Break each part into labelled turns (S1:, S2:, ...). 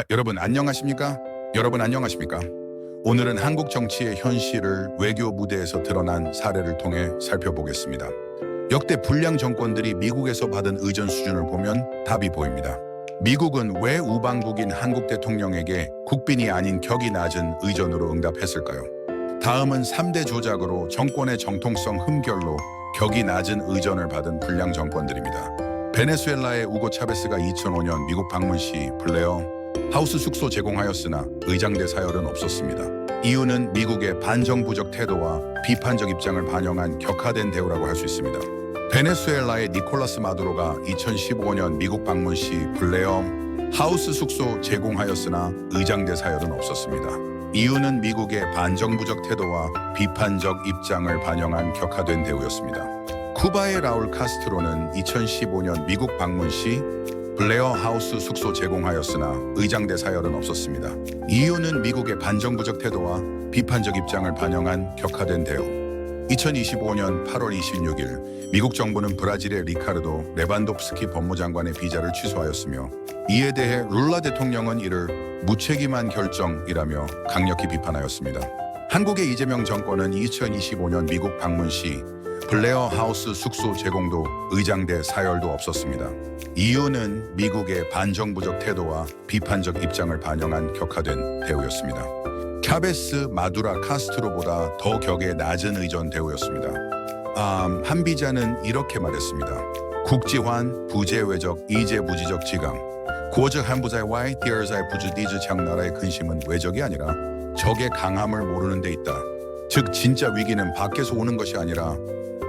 S1: 여러분 안녕하십니까? 오늘은 한국 정치의 현실을 외교 무대에서 드러난 사례를 통해 살펴보겠습니다. 역대 불량 정권들이 미국에서 받은 의전 수준을 보면 답이 보입니다. 미국은 왜 우방국인 한국 대통령에게 국빈이 아닌 격이 낮은 의전으로 응답했을까요? 다음은 3대 조작으로 정권의 정통성 흠결로 격이 낮은 의전을 받은 불량 정권들입니다. 베네수엘라의 우고 차베스가 2005년 미국 방문 시 블레어 하우스 숙소 제공하였으나 의장대 사열은 없었습니다. 이유는 미국의 반정부적 태도와 비판적 입장을 반영한 격화된 대우라고 할 수 있습니다. 베네수엘라의 니콜라스 마두로가 2015년 미국 방문 시 블레어 하우스 숙소 제공하였으나 의장대 사열은 없었습니다. 이유는 미국의 반정부적 태도와 비판적 입장을 반영한 격화된 대우였습니다. 쿠바의 라울 카스트로는 2015년 미국 방문 시 블레어 하우스 숙소 제공하였으나 의장대 사열은 없었습니다. 이유는 미국의 반정부적 태도와 비판적 입장을 반영한 격화된 대우. 2025년 8월 26일 미국 정부는 브라질의 리카르도 레반도프스키 법무장관의 비자를 취소하였으며 이에 대해 룰라 대통령은 이를 무책임한 결정이라며 강력히 비판하였습니다. 한국의 이재명 정권은 2025년 미국 방문 시 블레어 하우스 숙소 제공도 의장대 사열도 없었습니다. 이유는 미국의 반정부적 태도와 비판적 입장을 반영한 격화된 대우였습니다. 차베스, 마두라, 카스트로보다 더 격의 낮은 의전 대우였습니다. 한 비자는 이렇게 말했습니다. 국지환, 부재외적, 이재부지적 지강. 고적 한부자의 디얼자의 부주디즈 장나라의 근심은 외적이 아니라 적의 강함을 모르는 데 있다. 즉 진짜 위기는 밖에서 오는 것이 아니라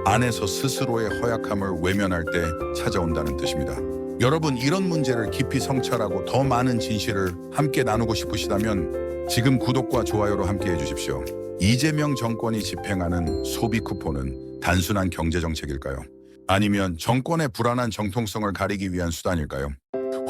S1: 안에서 스스로의 허약함을 외면할 때 찾아온다는 뜻입니다. 여러분 이런 문제를 깊이 성찰하고 더 많은 진실을 함께 나누고 싶으시다면 지금 구독과 좋아요로 함께 해주십시오. 이재명 정권이 집행하는 소비 쿠폰은 단순한 경제 정책일까요? 아니면 정권의 불안한 정통성을 가리기 위한 수단일까요?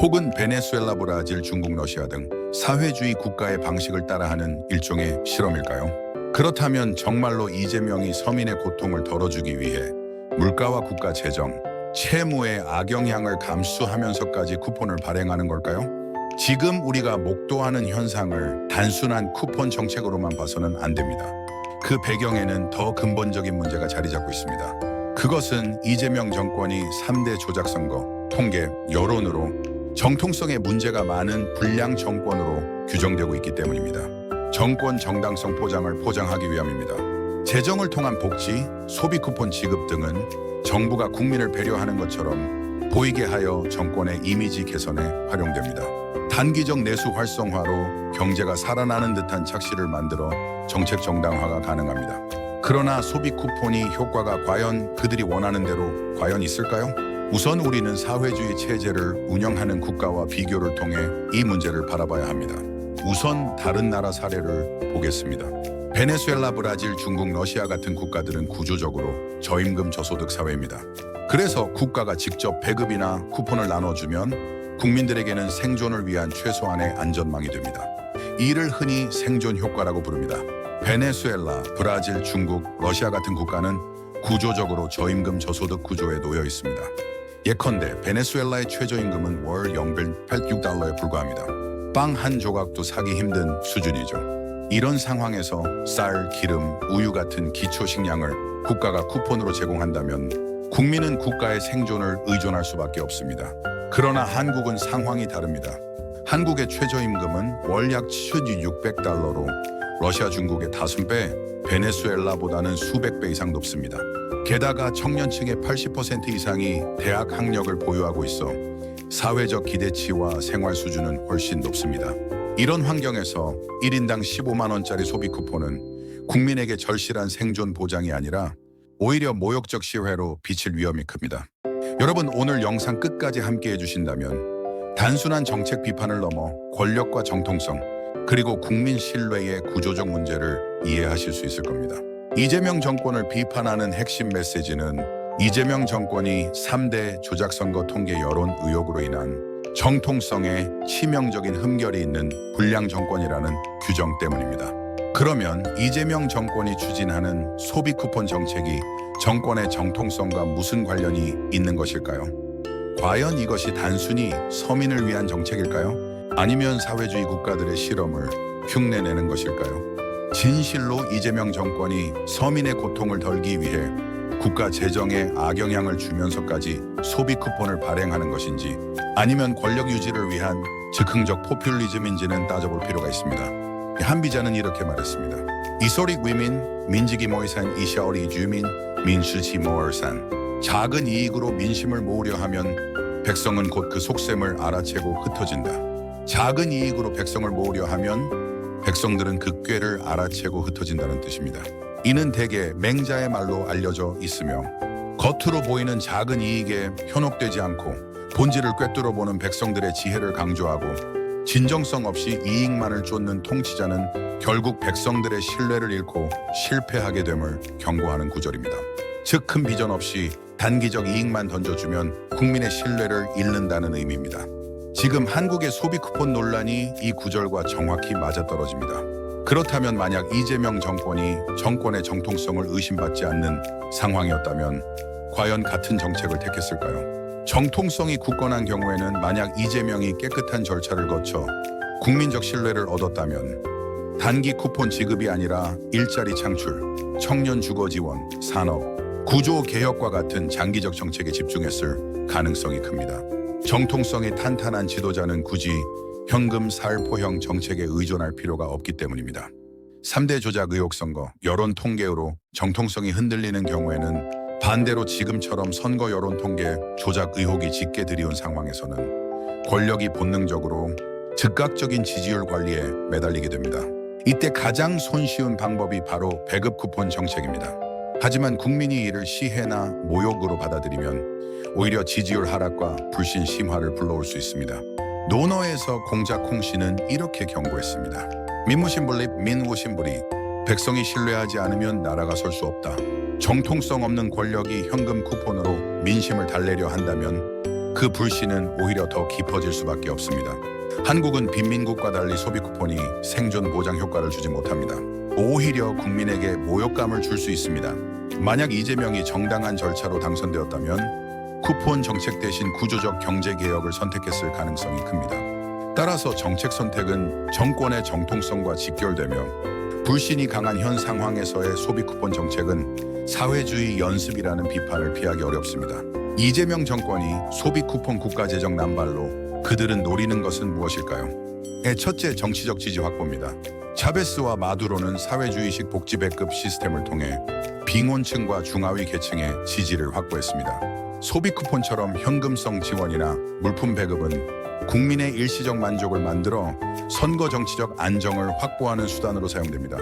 S1: 혹은 베네수엘라, 브라질, 중국, 러시아 등 사회주의 국가의 방식을 따라하는 일종의 실험일까요? 그렇다면 정말로 이재명이 서민의 고통을 덜어주기 위해 물가와 국가 재정, 채무의 악영향을 감수하면서까지 쿠폰을 발행하는 걸까요? 지금 우리가 목도하는 현상을 단순한 쿠폰 정책으로만 봐서는 안 됩니다. 그 배경에는 더 근본적인 문제가 자리 잡고 있습니다. 그것은 이재명 정권이 3대 조작선거, 통계, 여론으로 정통성에 문제가 많은 불량 정권으로 규정되고 있기 때문입니다. 정권 정당성 포장을 포장하기 위함입니다. 재정을 통한 복지, 소비 쿠폰 지급 등은 정부가 국민을 배려하는 것처럼 보이게 하여 정권의 이미지 개선에 활용됩니다. 단기적 내수 활성화로 경제가 살아나는 듯한 착시를 만들어 정책 정당화가 가능합니다. 그러나 소비 쿠폰이 효과가 과연 그들이 원하는 대로 과연 있을까요? 우선 우리는 사회주의 체제를 운영하는 국가와 비교를 통해 이 문제를 바라봐야 합니다. 우선 다른 나라 사례를 보겠습니다. 베네수엘라, 브라질, 중국, 러시아 같은 국가들은 구조적으로 저임금 저소득 사회입니다. 그래서 국가가 직접 배급이나 쿠폰을 나눠주면 국민들에게는 생존을 위한 최소한의 안전망이 됩니다. 이를 흔히 생존 효과라고 부릅니다. 베네수엘라, 브라질, 중국, 러시아 같은 국가는 구조적으로 저임금 저소득 구조에 놓여 있습니다. 예컨대 베네수엘라의 최저임금은 월 연bil 86달러에 불과합니다. 빵 한 조각도 사기 힘든 수준이죠. 이런 상황에서 쌀, 기름, 우유 같은 기초 식량을 국가가 쿠폰으로 제공한다면 국민은 국가의 생존을 의존할 수밖에 없습니다. 그러나 한국은 상황이 다릅니다. 한국의 최저임금은 월 약 7,600달러로 러시아, 중국의 5배, 베네수엘라보다는 수백 배 이상 높습니다. 게다가 청년층의 80% 이상이 대학 학력을 보유하고 있어 사회적 기대치와 생활 수준은 훨씬 높습니다. 이런 환경에서 1인당 15만 원짜리 소비 쿠폰은 국민에게 절실한 생존 보장이 아니라 오히려 모욕적 시회로 비칠 위험이 큽니다. 여러분 오늘 영상 끝까지 함께 해주신다면 단순한 정책 비판을 넘어 권력과 정통성 그리고 국민 신뢰의 구조적 문제를 이해하실 수 있을 겁니다. 이재명 정권을 비판하는 핵심 메시지는 이재명 정권이 3대 조작선거 통계 여론 의혹으로 인한 정통성에 치명적인 흠결이 있는 불량 정권이라는 규정 때문입니다. 그러면 이재명 정권이 추진하는 소비 쿠폰 정책이 정권의 정통성과 무슨 관련이 있는 것일까요? 과연 이것이 단순히 서민을 위한 정책일까요? 아니면 사회주의 국가들의 실험을 흉내내는 것일까요? 진실로 이재명 정권이 서민의 고통을 덜기 위해 국가 재정에 악영향을 주면서까지 소비 쿠폰을 발행하는 것인지, 아니면 권력 유지를 위한 즉흥적 포퓰리즘인지는 따져볼 필요가 있습니다. 한 비자는 이렇게 말했습니다. 이소리 위민 민지기 모이산 이샤오리 주민 민수치 모얼산. 작은 이익으로 민심을 모으려 하면 백성은 곧 그 속셈을 알아채고 흩어진다. 작은 이익으로 백성을 모으려 하면 백성들은 그 꾀를 알아채고 흩어진다는 뜻입니다. 이는 대개 맹자의 말로 알려져 있으며, 겉으로 보이는 작은 이익에 현혹되지 않고 본질을 꿰뚫어 보는 백성들의 지혜를 강조하고, 진정성 없이 이익만을 쫓는 통치자는 결국 백성들의 신뢰를 잃고 실패하게 됨을 경고하는 구절입니다. 즉, 큰 비전 없이 단기적 이익만 던져주면 국민의 신뢰를 잃는다는 의미입니다. 지금 한국의 소비 쿠폰 논란이 이 구절과 정확히 맞아떨어집니다. 그렇다면 만약 이재명 정권이 정권의 정통성을 의심받지 않는 상황이었다면 과연 같은 정책을 택했을까요? 정통성이 굳건한 경우에는 만약 이재명이 깨끗한 절차를 거쳐 국민적 신뢰를 얻었다면 단기 쿠폰 지급이 아니라 일자리 창출, 청년 주거 지원, 산업, 구조 개혁과 같은 장기적 정책에 집중했을 가능성이 큽니다. 정통성이 탄탄한 지도자는 굳이 현금 살포형 정책에 의존할 필요가 없기 때문입니다. 3대 조작 의혹 선거, 여론 통계로 정통성이 흔들리는 경우에는 반대로 지금처럼 선거 여론 통계 조작 의혹이 짙게 들이온 상황에서는 권력이 본능적으로 즉각적인 지지율 관리에 매달리게 됩니다. 이때 가장 손쉬운 방법이 바로 배급 쿠폰 정책입니다. 하지만 국민이 이를 시해나 모욕으로 받아들이면 오히려 지지율 하락과 불신 심화를 불러올 수 있습니다. 논어에서 공작 콩씨는 이렇게 경고했습니다. 민무신불립 민우신불이. 백성이 신뢰하지 않으면 나라가 설 수 없다. 정통성 없는 권력이 현금 쿠폰으로 민심을 달래려 한다면 그 불신은 오히려 더 깊어질 수밖에 없습니다. 한국은 빈민국과 달리 소비 쿠폰이 생존 보장 효과를 주지 못합니다. 오히려 국민에게 모욕감을 줄 수 있습니다. 만약 이재명이 정당한 절차로 당선되었다면 쿠폰 정책 대신 구조적 경제 개혁을 선택했을 가능성이 큽니다. 따라서 정책 선택은 정권의 정통성과 직결되며, 불신이 강한 현 상황에서의 소비 쿠폰 정책은 사회주의 연습이라는 비판을 피하기 어렵습니다. 이재명 정권이 소비 쿠폰 국가재정 남발로 그들은 노리는 것은 무엇일까요? 첫째, 정치적 지지 확보입니다. 차베스와 마두로는 사회주의식 복지 배급 시스템을 통해 빈곤층과 중하위 계층의 지지를 확보했습니다. 소비 쿠폰처럼 현금성 지원이나 물품 배급은 국민의 일시적 만족을 만들어 선거 정치적 안정을 확보하는 수단으로 사용됩니다.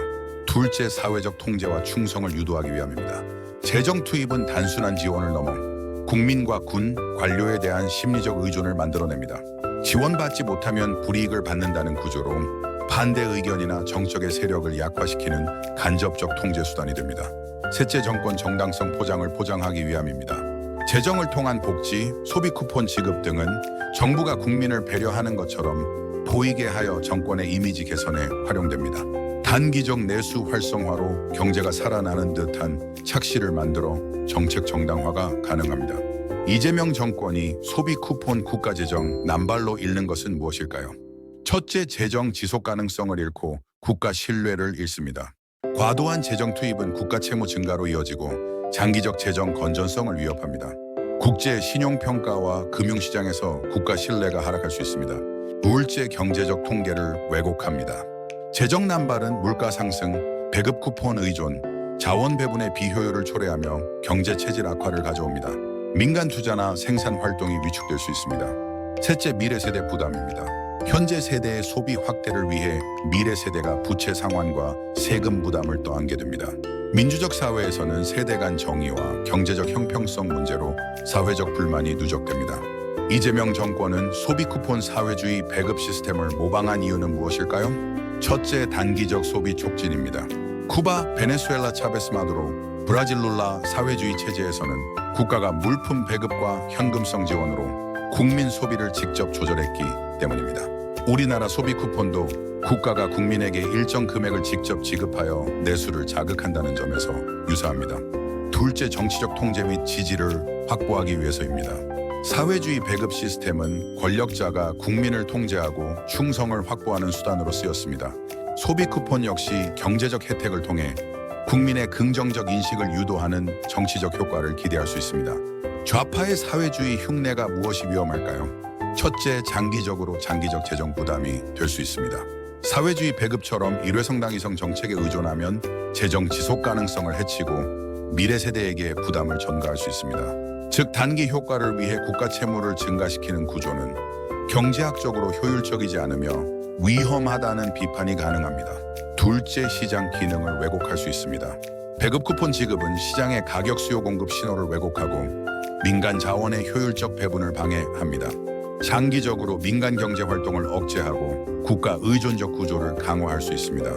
S1: 둘째, 사회적 통제와 충성을 유도하기 위함입니다. 재정 투입은 단순한 지원을 넘어 국민과 군, 관료에 대한 심리적 의존을 만들어냅니다. 지원받지 못하면 불이익을 받는다는 구조로 반대 의견이나 정적의 세력을 약화시키는 간접적 통제 수단이 됩니다. 셋째, 정권 정당성 포장을 포장하기 위함입니다. 재정을 통한 복지, 소비 쿠폰 지급 등은 정부가 국민을 배려하는 것처럼 보이게 하여 정권의 이미지 개선에 활용됩니다. 단기적 내수 활성화로 경제가 살아나는 듯한 착시를 만들어 정책 정당화가 가능합니다. 이재명 정권이 소비 쿠폰 국가재정 남발로 잃는 것은 무엇일까요? 첫째, 재정 지속 가능성을 잃고 국가 신뢰를 잃습니다. 과도한 재정 투입은 국가 채무 증가로 이어지고 장기적 재정 건전성을 위협합니다. 국제 신용평가와 금융시장에서 국가 신뢰가 하락할 수 있습니다. 둘째, 경제적 통계를 왜곡합니다. 재정 남발은 물가 상승, 배급 쿠폰 의존, 자원 배분의 비효율을 초래하며 경제 체질 악화를 가져옵니다. 민간 투자나 생산 활동이 위축될 수 있습니다. 셋째, 미래 세대 부담입니다. 현재 세대의 소비 확대를 위해 미래 세대가 부채 상환과 세금 부담을 떠안게 됩니다. 민주적 사회에서는 세대 간 정의와 경제적 형평성 문제로 사회적 불만이 누적됩니다. 이재명 정권은 소비 쿠폰 사회주의 배급 시스템을 모방한 이유는 무엇일까요? 첫째, 단기적 소비 촉진입니다. 쿠바, 베네수엘라 차베스 마두로, 브라질 룰라 사회주의 체제에서는 국가가 물품 배급과 현금성 지원으로 국민 소비를 직접 조절했기 때문입니다. 우리나라 소비 쿠폰도 국가가 국민에게 일정 금액을 직접 지급하여 내수를 자극한다는 점에서 유사합니다. 둘째, 정치적 통제 및 지지를 확보하기 위해서입니다. 사회주의 배급 시스템은 권력자가 국민을 통제하고 충성을 확보하는 수단으로 쓰였습니다. 소비 쿠폰 역시 경제적 혜택을 통해 국민의 긍정적 인식을 유도하는 정치적 효과를 기대할 수 있습니다. 좌파의 사회주의 흉내가 무엇이 위험할까요? 첫째, 장기적 재정 부담이 될 수 있습니다. 사회주의 배급처럼 일회성당이성 정책에 의존하면 재정 지속 가능성을 해치고 미래 세대에게 부담을 전가할 수 있습니다. 즉, 단기 효과를 위해 국가 채무를 증가시키는 구조는 경제학적으로 효율적이지 않으며 위험하다는 비판이 가능합니다. 둘째, 시장 기능을 왜곡할 수 있습니다. 배급 쿠폰 지급은 시장의 가격 수요 공급 신호를 왜곡하고 민간 자원의 효율적 배분을 방해합니다. 장기적으로 민간 경제 활동을 억제하고 국가 의존적 구조를 강화할 수 있습니다.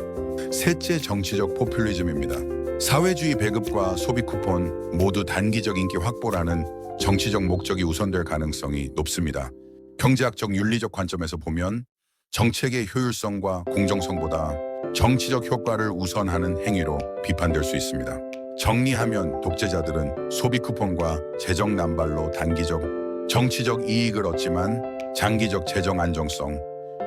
S1: 셋째, 정치적 포퓰리즘입니다. 사회주의 배급과 소비 쿠폰 모두 단기적 인기 확보라는 정치적 목적이 우선될 가능성이 높습니다. 경제학적 윤리적 관점에서 보면 정책의 효율성과 공정성보다 정치적 효과를 우선하는 행위로 비판될 수 있습니다. 정리하면 독재자들은 소비 쿠폰과 재정 남발로 단기적 정치적 이익을 얻지만 장기적 재정 안정성,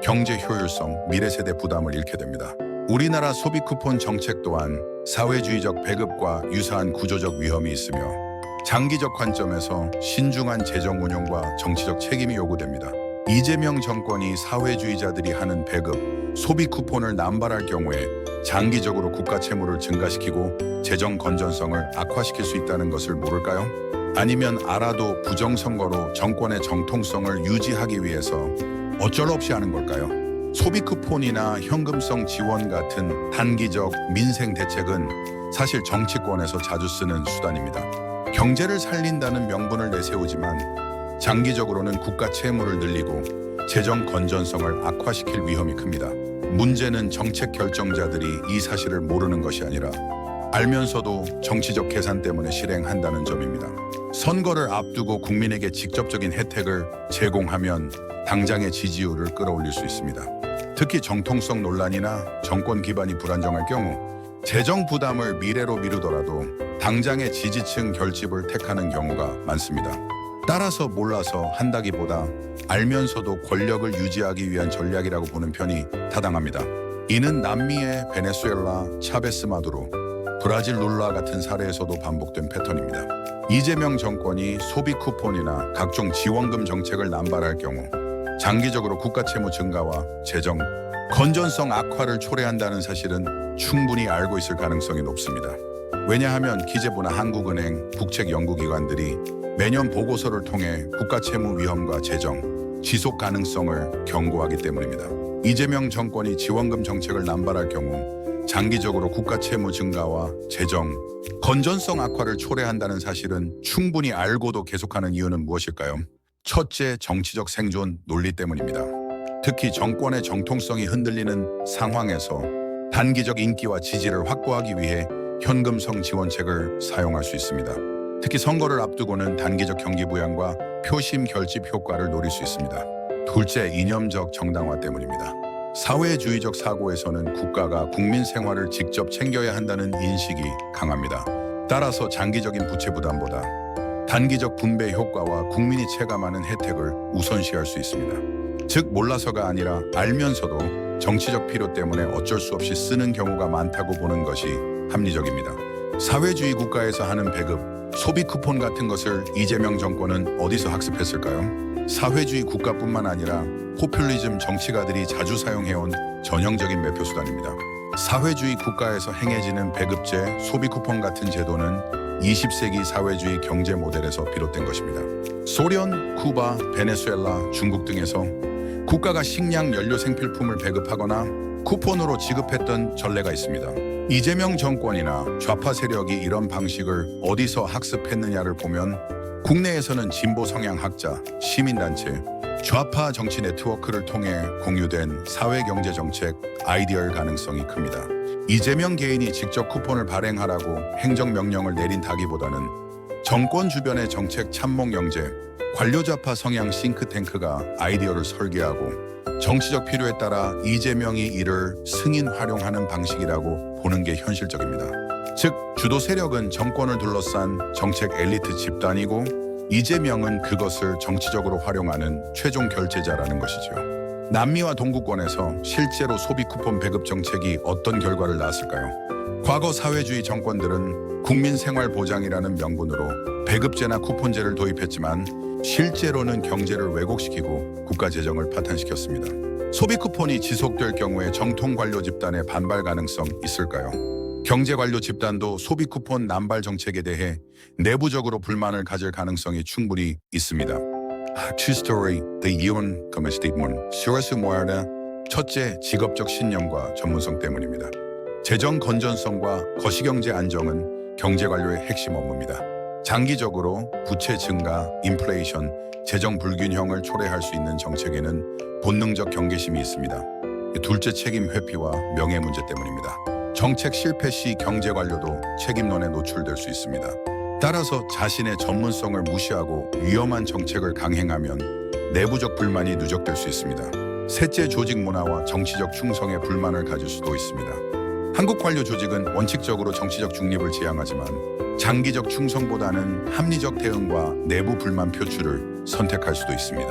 S1: 경제 효율성, 미래 세대 부담을 잃게 됩니다. 우리나라 소비 쿠폰 정책 또한 사회주의적 배급과 유사한 구조적 위험이 있으며 장기적 관점에서 신중한 재정 운용과 정치적 책임이 요구됩니다. 이재명 정권이 사회주의자들이 하는 배급, 소비 쿠폰을 남발할 경우에 장기적으로 국가 채무를 증가시키고 재정 건전성을 악화시킬 수 있다는 것을 모를까요? 아니면 알아도 부정선거로 정권의 정통성을 유지하기 위해서 어쩔 없이 하는 걸까요? 소비 쿠폰이나 현금성 지원 같은 단기적 민생 대책은 사실 정치권에서 자주 쓰는 수단입니다. 경제를 살린다는 명분을 내세우지만 장기적으로는 국가 채무를 늘리고 재정 건전성을 악화시킬 위험이 큽니다. 문제는 정책 결정자들이 이 사실을 모르는 것이 아니라 알면서도 정치적 계산 때문에 실행한다는 점입니다. 선거를 앞두고 국민에게 직접적인 혜택을 제공하면 당장의 지지율을 끌어올릴 수 있습니다. 특히 정통성 논란이나 정권 기반이 불안정할 경우 재정 부담을 미래로 미루더라도 당장의 지지층 결집을 택하는 경우가 많습니다. 따라서 몰라서 한다기보다 알면서도 권력을 유지하기 위한 전략이라고 보는 편이 타당합니다. 이는 남미의 베네수엘라, 차베스 마두로, 브라질 룰라 같은 사례에서도 반복된 패턴입니다. 이재명 정권이 소비 쿠폰이나 각종 지원금 정책을 남발할 경우 장기적으로 국가 채무 증가와 재정 건전성 악화를 초래한다는 사실은 충분히 알고 있을 가능성이 높습니다. 왜냐하면 기재부나 한국은행, 국책연구기관들이 매년 보고서를 통해 국가 채무 위험과 재정 지속 가능성을 경고하기 때문입니다. 이재명 정권이 지원금 정책을 남발할 경우 장기적으로 국가 채무 증가와 재정 건전성 악화를 초래한다는 사실은 충분히 알고도 계속하는 이유는 무엇일까요? 첫째, 정치적 생존 논리 때문입니다. 특히 정권의 정통성이 흔들리는 상황에서 단기적 인기와 지지를 확보하기 위해 현금성 지원책을 사용할 수 있습니다. 특히 선거를 앞두고는 단기적 경기 부양과 표심 결집 효과를 노릴 수 있습니다. 둘째, 이념적 정당화 때문입니다. 사회주의적 사고에서는 국가가 국민 생활을 직접 챙겨야 한다는 인식이 강합니다. 따라서 장기적인 부채 부담보다 단기적 분배 효과와 국민이 체감하는 혜택을 우선시할 수 있습니다. 즉, 몰라서가 아니라 알면서도 정치적 필요 때문에 어쩔 수 없이 쓰는 경우가 많다고 보는 것이 합리적입니다. 사회주의 국가에서 하는 배급, 소비 쿠폰 같은 것을 이재명 정권은 어디서 학습했을까요? 사회주의 국가뿐만 아니라 포퓰리즘 정치가들이 자주 사용해온 전형적인 매표 수단입니다. 사회주의 국가에서 행해지는 배급제, 소비 쿠폰 같은 제도는 20세기 사회주의 경제 모델에서 비롯된 것입니다. 소련, 쿠바, 베네수엘라, 중국 등에서 국가가 식량, 연료, 생필품을 배급하거나 쿠폰으로 지급했던 전례가 있습니다. 이재명 정권이나 좌파 세력이 이런 방식을 어디서 학습했느냐를 보면 국내에서는 진보 성향 학자, 시민단체, 좌파 정치 네트워크를 통해 공유된 사회경제 정책 아이디어일 가능성이 큽니다. 이재명 개인이 직접 쿠폰을 발행하라고 행정명령을 내린다기보다는 정권 주변의 정책 참모 영재, 관료 좌파 성향 싱크탱크가 아이디어를 설계하고 정치적 필요에 따라 이재명이 이를 승인 활용하는 방식이라고 보는 게 현실적입니다. 즉, 주도 세력은 정권을 둘러싼 정책 엘리트 집단이고 이재명은 그것을 정치적으로 활용하는 최종 결제자라는 것이죠. 남미와 동구권에서 실제로 소비 쿠폰 배급 정책이 어떤 결과를 낳았을까요? 과거 사회주의 정권들은 국민생활보장이라는 명분으로 배급제나 쿠폰제를 도입했지만 실제로는 경제를 왜곡시키고 국가 재정을 파탄시켰습니다. 소비 쿠폰이 지속될 경우에 정통 관료 집단의 반발 가능성 있을까요? 경제 관료 집단도 소비 쿠폰 남발 정책에 대해 내부적으로 불만을 가질 가능성이 충분히 있습니다. True story, the 이혼 스테이트먼트 수레스 모아르 첫째, 직업적 신념과 전문성 때문입니다. 재정 건전성과 거시경제 안정은 경제 관료의 핵심 업무입니다. 장기적으로 부채 증가, 인플레이션, 재정 불균형을 초래할 수 있는 정책에는 본능적 경계심이 있습니다. 둘째, 책임 회피와 명예 문제 때문입니다. 정책 실패 시 경제 관료도 책임론에 노출될 수 있습니다. 따라서 자신의 전문성을 무시하고 위험한 정책을 강행하면 내부적 불만이 누적될 수 있습니다. 셋째, 조직 문화와 정치적 충성에 불만을 가질 수도 있습니다. 한국 관료 조직은 원칙적으로 정치적 중립을 지향하지만 장기적 충성보다는 합리적 대응과 내부 불만 표출을 선택할 수도 있습니다.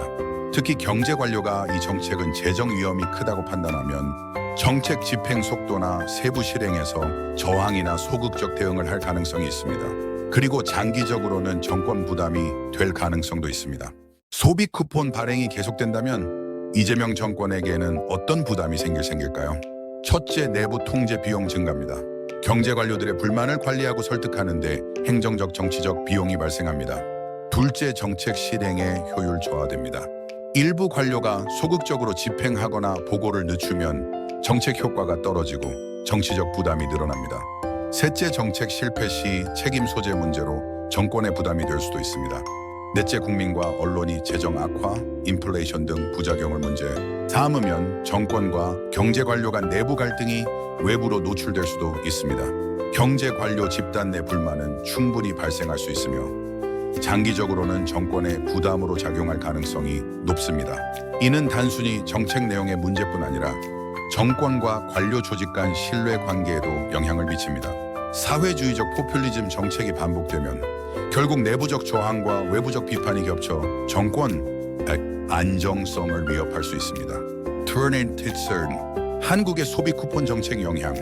S1: 특히 경제 관료가 이 정책은 재정 위험이 크다고 판단하면 정책 집행 속도나 세부 실행에서 저항이나 소극적 대응을 할 가능성이 있습니다. 그리고 장기적으로는 정권 부담이 될 가능성도 있습니다. 소비 쿠폰 발행이 계속된다면 이재명 정권에게는 어떤 부담이 생길까요? 첫째, 내부 통제 비용 증가입니다. 경제 관료들의 불만을 관리하고 설득하는데 행정적 정치적 비용이 발생합니다. 둘째, 정책 실행의 효율 저하됩니다. 일부 관료가 소극적으로 집행하거나 보고를 늦추면 정책 효과가 떨어지고 정치적 부담이 늘어납니다. 셋째, 정책 실패 시 책임 소재 문제로 정권의 부담이 될 수도 있습니다. 넷째, 국민과 언론이 재정 악화, 인플레이션 등 부작용을 문제 삼으면 정권과 경제 관료 간 내부 갈등이 외부로 노출될 수도 있습니다. 경제 관료 집단 내 불만은 충분히 발생할 수 있으며 장기적으로는 정권의 부담으로 작용할 가능성이 높습니다. 이는 단순히 정책 내용의 문제뿐 아니라 정권과 관료 조직 간 신뢰 관계에도 영향을 미칩니다. 사회주의적 포퓰리즘 정책이 반복되면 결국 내부적 저항과 외부적 비판이 겹쳐 정권 안정성을 위협할 수 있습니다. 한국의 소비 쿠폰 정책 영향,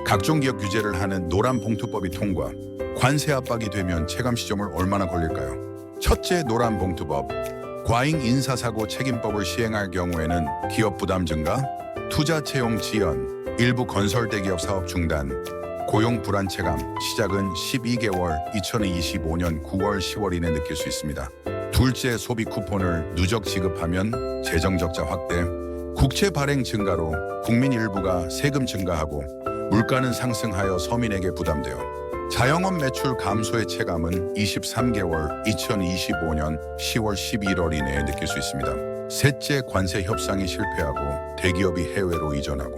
S1: 각종 기업 규제를 하는 노란 봉투법이 통과, 관세 압박이 되면 체감 시점을 얼마나 걸릴까요? 첫째, 노란 봉투법. 과잉 인사사고 책임법을 시행할 경우에는 기업 부담 증가, 투자 채용 지연, 일부 건설 대기업 사업 중단, 고용 불안 체감, 시작은 12개월 2025년 9월 10월 이내 느낄 수 있습니다. 둘째, 소비 쿠폰을 누적 지급하면 재정 적자 확대, 국채 발행 증가로 국민 일부가 세금 증가하고 물가는 상승하여 서민에게 부담되어 자영업 매출 감소의 체감은 23개월 2025년 10월 11월 이내에 느낄 수 있습니다. 셋째, 관세 협상이 실패하고 대기업이 해외로 이전하고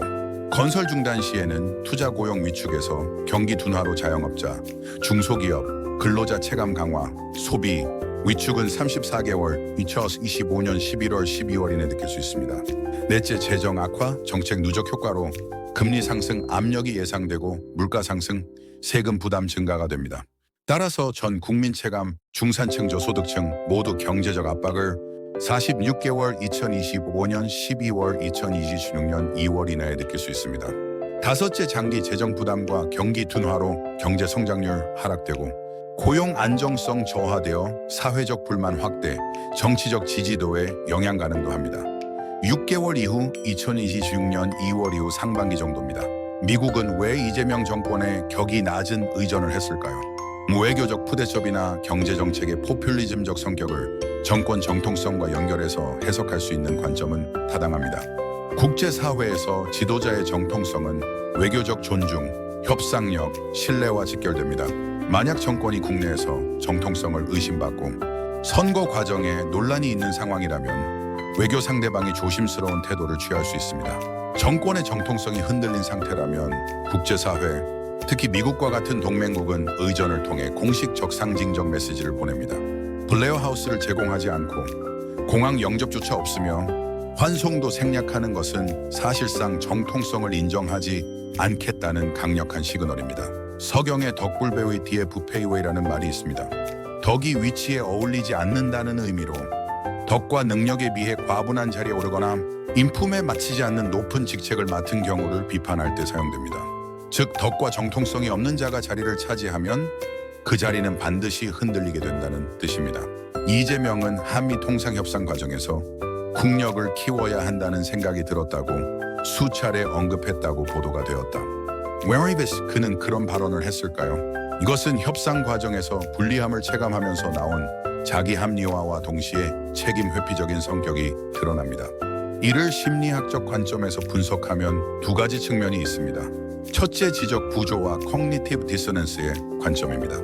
S1: 건설 중단 시에는 투자 고용 위축에서 경기 둔화로 자영업자, 중소기업, 근로자 체감 강화, 소비, 위축은 34개월 2025년 11월 12월 이내 느낄 수 있습니다. 넷째, 재정 악화, 정책 누적 효과로 금리 상승 압력이 예상되고 물가 상승, 세금 부담 증가가 됩니다. 따라서 전 국민 체감, 중산층 저소득층 모두 경제적 압박을 46개월 2025년 12월 2026년 2월 이내에 느낄 수 있습니다. 다섯째, 장기 재정 부담과 경기 둔화로 경제 성장률 하락되고 고용 안정성 저하되어 사회적 불만 확대, 정치적 지지도에 영향 가능도 합니다. 6개월 이후 2026년 2월 이후 상반기 정도입니다. 미국은 왜 이재명 정권에 격이 낮은 의전을 했을까요? 외교적 푸대접이나 경제정책의 포퓰리즘적 성격을 정권 정통성과 연결해서 해석할 수 있는 관점은 타당합니다. 국제사회에서 지도자의 정통성은 외교적 존중, 협상력, 신뢰와 직결됩니다. 만약 정권이 국내에서 정통성을 의심받고 선거 과정에 논란이 있는 상황이라면 외교 상대방이 조심스러운 태도를 취할 수 있습니다. 정권의 정통성이 흔들린 상태라면 국제사회, 특히 미국과 같은 동맹국은 의전을 통해 공식적 상징적 메시지를 보냅니다. 블레어 하우스를 제공하지 않고 공항 영접조차 없으며 환송도 생략하는 것은 사실상 정통성을 인정하지 않겠다는 강력한 시그널입니다. 서경의 덕불배의 뒤에 부페이웨이라는 말이 있습니다. 덕이 위치에 어울리지 않는다는 의미로 덕과 능력에 비해 과분한 자리에 오르거나 인품에 맞추지 않는 높은 직책을 맡은 경우를 비판할 때 사용됩니다. 즉 덕과 정통성이 없는 자가 자리를 차지하면 그 자리는 반드시 흔들리게 된다는 뜻입니다. 이재명은 한미 통상협상 과정에서 국력을 키워야 한다는 생각이 들었다고 수차례 언급했다고 보도가 되었다. 왜 그는 그런 발언을 했을까요? 이것은 협상 과정에서 불리함을 체감하면서 나온 자기 합리화와 동시에 책임 회피적인 성격이 드러납니다. 이를 심리학적 관점에서 분석하면 두 가지 측면이 있습니다. 첫째, 지적 구조와 cognitive dissonance의 관점입니다.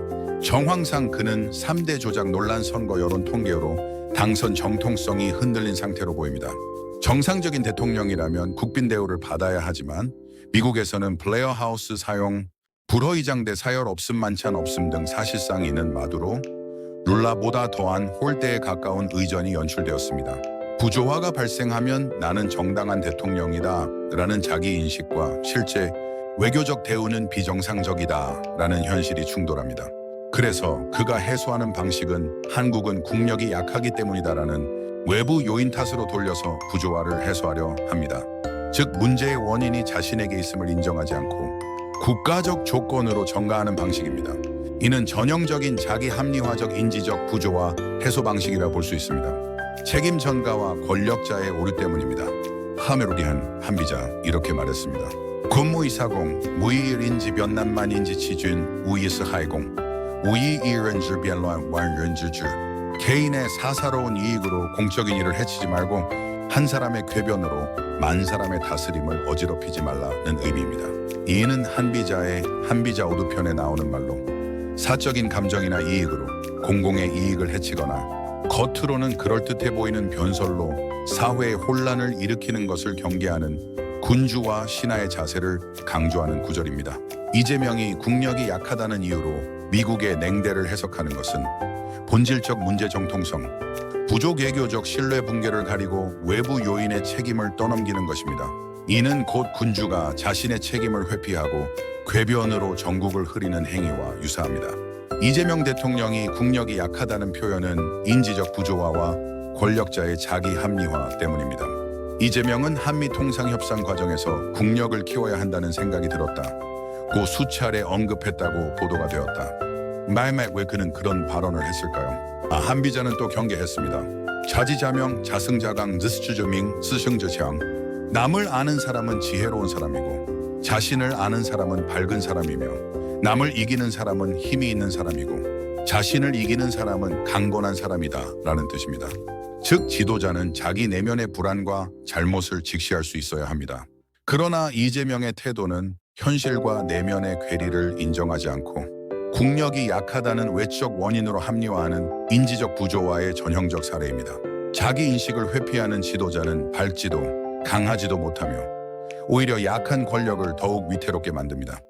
S1: 정황상 그는 3대 조작 논란 선거 여론 통계로 당선 정통성이 흔들린 상태로 보입니다. 정상적인 대통령이라면 국빈 대우를 받아야 하지만 미국에서는 블레어 하우스 사용, 불허이장대 사열 없음 만찬 없음 등 사실상 이는 마두로 룰라보다 더한 홀대에 가까운 의전이 연출되었습니다. 구조화가 발생하면 나는 정당한 대통령이다 라는 자기인식과 실제 외교적 대우는 비정상적이다 라는 현실이 충돌합니다. 그래서 그가 해소하는 방식은 한국은 국력이 약하기 때문이다라는 외부 요인 탓으로 돌려서 구조화를 해소하려 합니다. 즉 문제의 원인이 자신에게 있음을 인정하지 않고 국가적 조건으로 전가하는 방식입니다. 이는 전형적인 자기 합리화적 인지적 구조화 해소 방식이라 볼 수 있습니다. 책임 전가와 권력자의 오류 때문입니다. 하메로리한 한비자 이렇게 말했습니다. 군무이사공 무이일인지 변난만인지 치준 우이스 하이공 우이이른즈 변란 완른즈주 개인의 사사로운 이익으로 공적인 일을 해치지 말고 한 사람의 궤변으로 만 사람의 다스림을 어지럽히지 말라는 의미입니다. 이는 한비자 오두편에 나오는 말로 사적인 감정이나 이익으로 공공의 이익을 해치거나 겉으로는 그럴듯해 보이는 변설로 사회의 혼란을 일으키는 것을 경계하는 군주와 신하의 자세를 강조하는 구절입니다. 이재명이 국력이 약하다는 이유로 미국의 냉대를 해석하는 것은 본질적 문제 정통성, 부족 외교적 신뢰 붕괴를 가리고 외부 요인의 책임을 떠넘기는 것입니다. 이는 곧 군주가 자신의 책임을 회피하고 궤변으로 전국을 흐리는 행위와 유사합니다. 이재명 대통령이 국력이 약하다는 표현은 인지적 구조화와 권력자의 자기 합리화 때문입니다. 이재명은 한미 통상협상 과정에서 국력을 키워야 한다는 생각이 들었다고 수차례 언급했다고 보도가 되었다. 왜 그는 그런 발언을 했을까요? 한비자는 또 경계했습니다. 자지자명 자승자강 느스주저밍 스승저창 남을 아는 사람은 지혜로운 사람이고 자신을 아는 사람은 밝은 사람이며 남을 이기는 사람은 힘이 있는 사람이고 자신을 이기는 사람은 강건한 사람이다 라는 뜻입니다. 즉 지도자는 자기 내면의 불안과 잘못을 직시할 수 있어야 합니다. 그러나 이재명의 태도는 현실과 내면의 괴리를 인정하지 않고 국력이 약하다는 외적 원인으로 합리화하는 인지적 구조화의 전형적 사례입니다. 자기 인식을 회피하는 지도자는 밝지도 강하지도 못하며 오히려 약한 권력을 더욱 위태롭게 만듭니다.